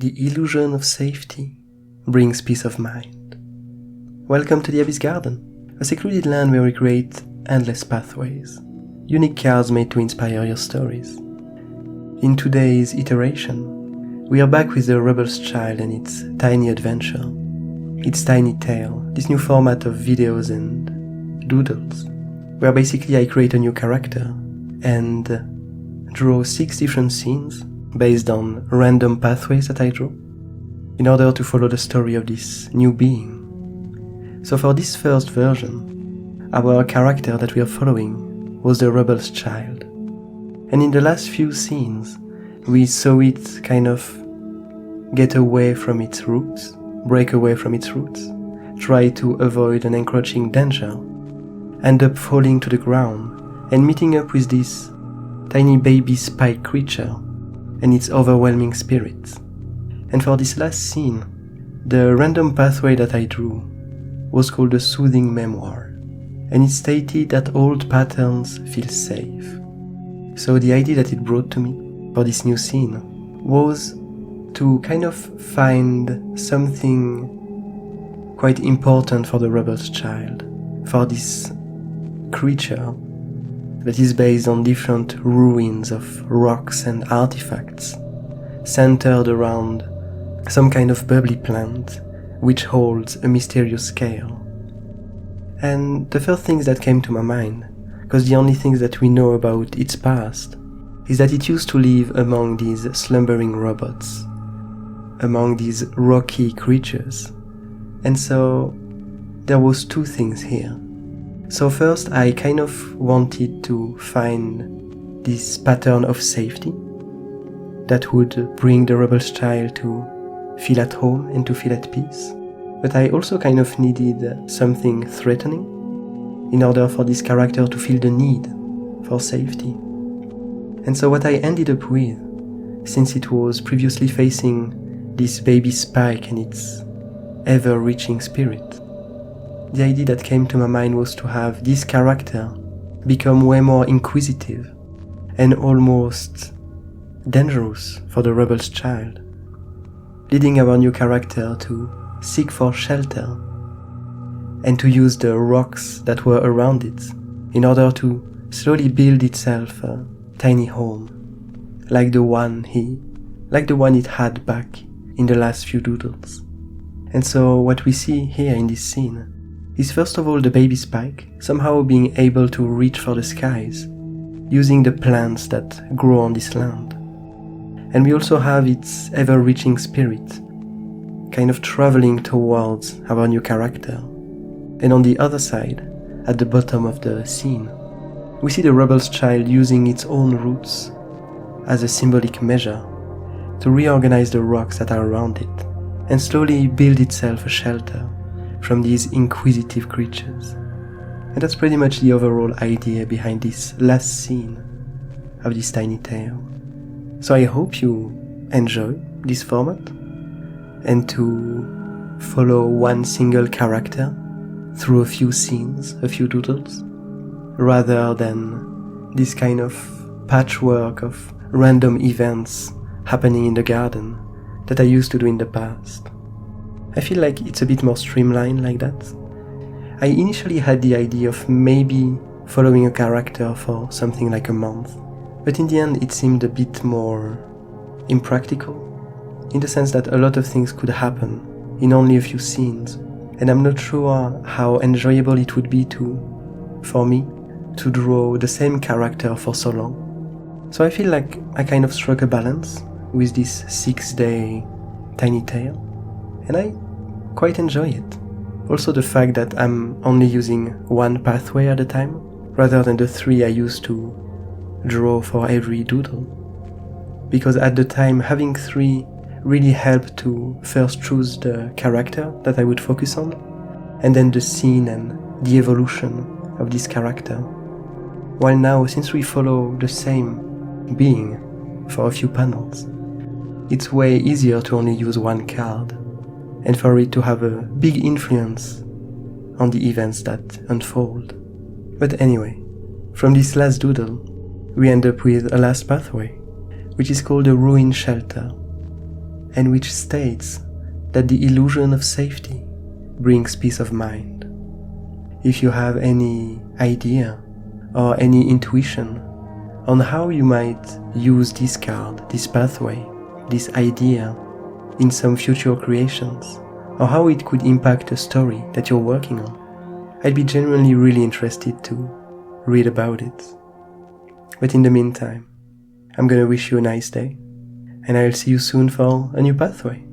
The illusion of safety brings peace of mind. Welcome to the Abyss Garden, a secluded land where we create endless pathways, unique cards made to inspire your stories. In today's iteration, we are back with the Rebel's Child and its tiny adventure, its tiny tale, this new format of videos and doodles, where basically I create a new character and draw 6 different scenes based on random pathways that I draw, in order to follow the story of this new being. So for this first version, our character that we are following was the Rebel's Child. And in the last few scenes, we saw it kind of get away from its roots, break away from its roots, try to avoid an encroaching danger, end up falling to the ground and meeting up with this tiny baby spike creature and its overwhelming spirit. And for this last scene, the random pathway that I drew was called a soothing memoir, and it stated that old patterns feel safe. So the idea that it brought to me for this new scene was to kind of find something quite important for the Rebel's Child, for this creature that is based on different ruins of rocks and artifacts, centered around some kind of bubbly plant which holds a mysterious scale. And the first things that came to my mind, because the only things that we know about its past, is that it used to live among these slumbering robots, among these rocky creatures. And so there was 2 things here. So first, I kind of wanted to find this pattern of safety that would bring the Rebel's Child to feel at home and to feel at peace. But I also kind of needed something threatening in order for this character to feel the need for safety. And so what I ended up with, since it was previously facing this baby spike and its ever-reaching spirit, the idea that came to my mind was to have this character become way more inquisitive and almost dangerous for the Rebel's Child, leading our new character to seek for shelter and to use the rocks that were around it in order to slowly build itself a tiny home, like the one it had back in the last few doodles. And so what we see here in this scene is first of all the baby spike somehow being able to reach for the skies using the plants that grow on this land. And we also have its ever-reaching spirit kind of traveling towards our new character. And on the other side, at the bottom of the scene, we see the Rebel's Child using its own roots as a symbolic measure to reorganize the rocks that are around it and slowly build itself a shelter from these inquisitive creatures. And that's pretty much the overall idea behind this last scene of this tiny tale. So I hope you enjoy this format and to follow one single character through a few scenes, a few doodles, rather than this kind of patchwork of random events happening in the garden that I used to do in the past. I feel like it's a bit more streamlined like that. I initially had the idea of maybe following a character for something like a month, but in the end it seemed a bit more impractical, in the sense that a lot of things could happen in only a few scenes, and I'm not sure how enjoyable it would be for me to draw the same character for so long. So I feel like I kind of struck a balance with this 6-day tiny tale, and I quite enjoy it. Also the fact that I'm only using 1 pathway at a time, rather than the 3 I used to draw for every doodle. Because at the time, having 3 really helped to first choose the character that I would focus on, and then the scene and the evolution of this character. While now, since we follow the same being for a few panels, it's way easier to only use 1 card, and for it to have a big influence on the events that unfold. But anyway, from this last doodle, we end up with a last pathway, which is called a ruin shelter. and which states that the illusion of safety brings peace of mind. If you have any idea or any intuition on how you might use this card, this pathway, this idea in some future creations, or how it could impact a story that you're working on, I'd be genuinely really interested to read about it. But in the meantime, I'm gonna wish you a nice day, and I'll see you soon for a new pathway.